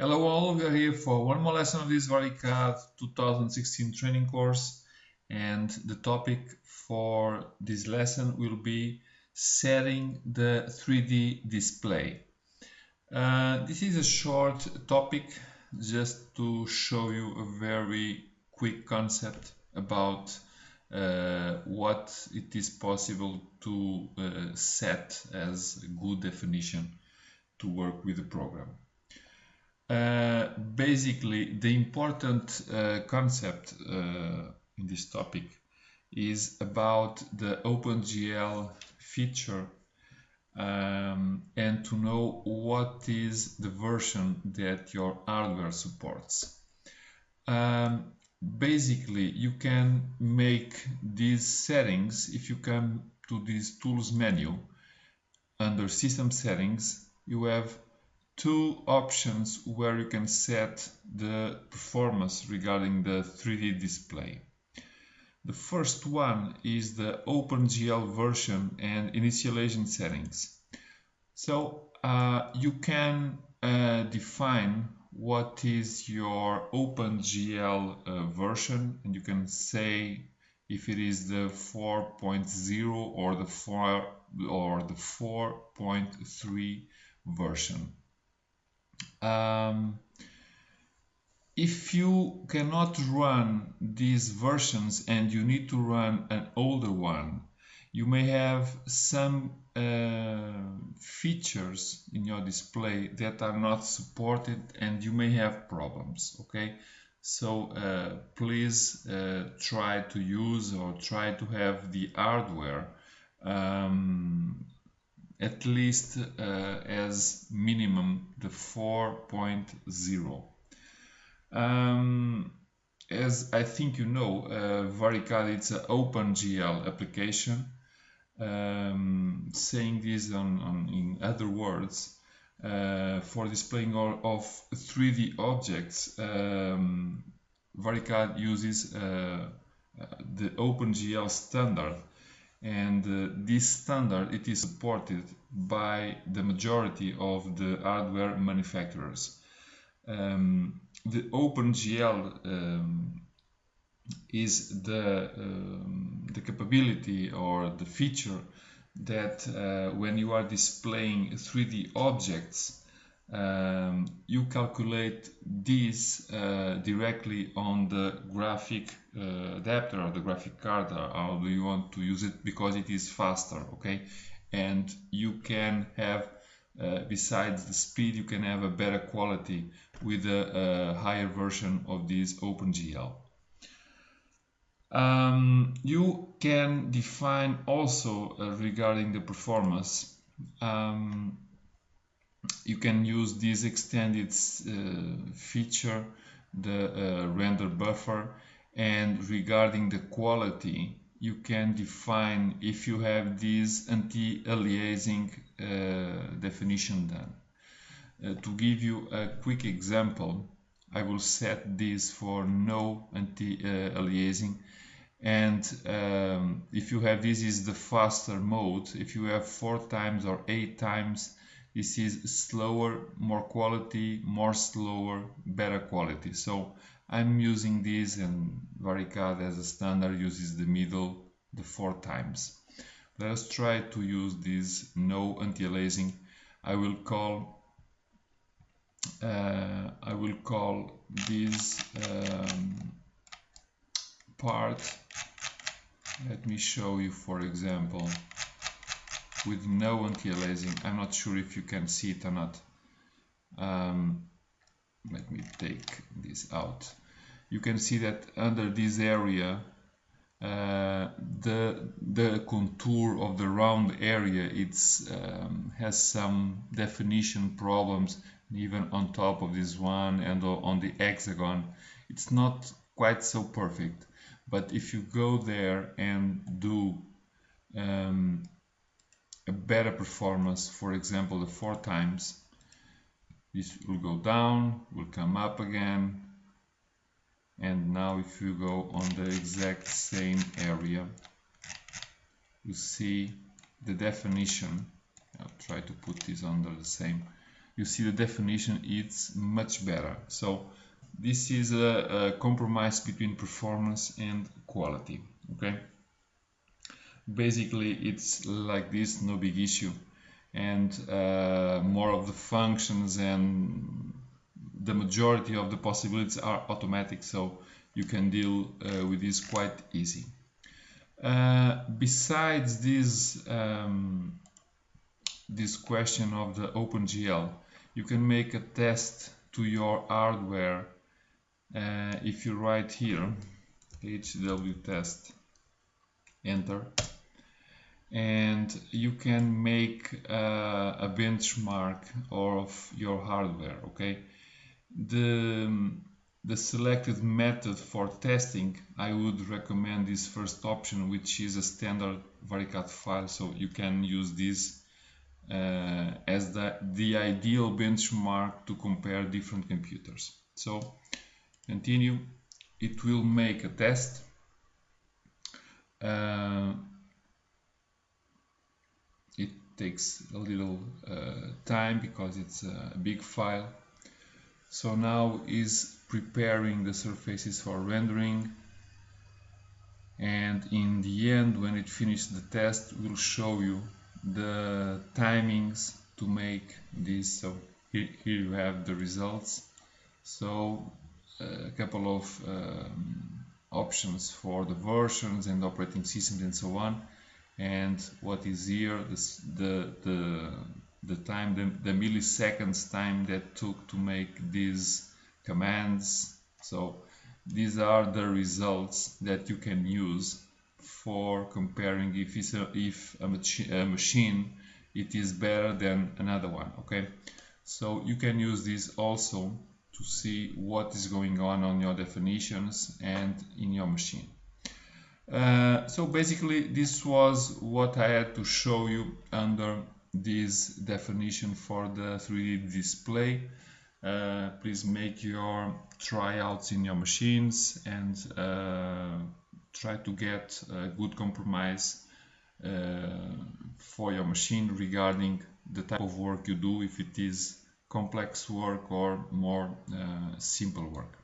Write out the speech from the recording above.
Hello all, we are here for one more lesson of this VariCAD 2016 training course, and the topic for this lesson will be setting the 3D display. This is a short topic just to show you a very quick concept about what it is possible to set as a good definition to work with the program. Basically, the important concept in this topic is about the OpenGL feature and to know what is the version that your hardware supports. Basically, you can make these settings if you come to this Tools menu. Under System Settings, you have two options where you can set the performance regarding the 3D display. The first one is the OpenGL version and initialization settings. So you can define what is your OpenGL version, and you can say if it is the 4.0 or the 4.3 version. If you cannot run these versions and you need to run an older one, you may have some features in your display that are not supported and you may have problems. Okay, so please try to use or try to have the hardware at least as minimum the 4.0. As I think you know, VariCAD it's an OpenGL application. Saying this in other words, for displaying of 3D objects, VariCAD uses the OpenGL standard, and this standard it is supported by the majority of the hardware manufacturers. The OpenGL is the capability or the feature that when you are displaying 3D objects, you calculate this directly on the graphic adapter or the graphic card, or how do you want to use it, because it is faster. Okay, and you can have besides the speed, you can have a better quality with a higher version of this OpenGL. You can define also regarding the performance. You can use this extended feature, the render buffer, and regarding the quality, you can define if you have this anti-aliasing definition done. To give you a quick example, I will set this for no anti-aliasing, and if you have this is the faster mode. If you have 4 times or 8 times, this is slower, more quality, more slower, better quality. So I'm using this, and VariCAD as a standard uses the middle, the 4 times. Let us try to use this no anti-aliasing. I will call this part. Let me show you, for example, with no anti-aliasing. I'm not sure if you can see it or not. Let me take this out. You can see that under this area, the contour of the round area has some definition problems, even on top of this one and on the hexagon. It's not quite so perfect, but if you go there and do a better performance, for example the 4 times, this will go down, will come up again, and now if you go on the exact same area, you see the definition. I'll try to put this under the same you see the definition is much better. So this is a compromise between performance and quality. Okay, basically it's like this, no big issue, and more of the functions and the majority of the possibilities are automatic, so you can deal with this quite easy. Besides this question of the OpenGL, you can make a test to your hardware. If you write here HW test, enter, and you can make a benchmark of your hardware. Okay, the selected method for testing, I would recommend this first option, which is a standard VariCAD file, so you can use this as the ideal benchmark to compare different computers. So continue, it will make a test. It takes a little time because it's a big file. So now is preparing the surfaces for rendering, and in the end, when it finishes the test, we'll show you the timings to make this. So here you have the results. So a couple of options for the versions and operating systems and so on. And what is here, the time, the milliseconds time that took to make these commands. So these are the results that you can use for comparing if a machine it is better than another one. Okay, so you can use this also to see what is going on your definitions and in your machine. So basically this was what I had to show you under this definition for the 3D display. Please make your tryouts in your machines and try to get a good compromise for your machine regarding the type of work you do, if it is complex work or more simple work.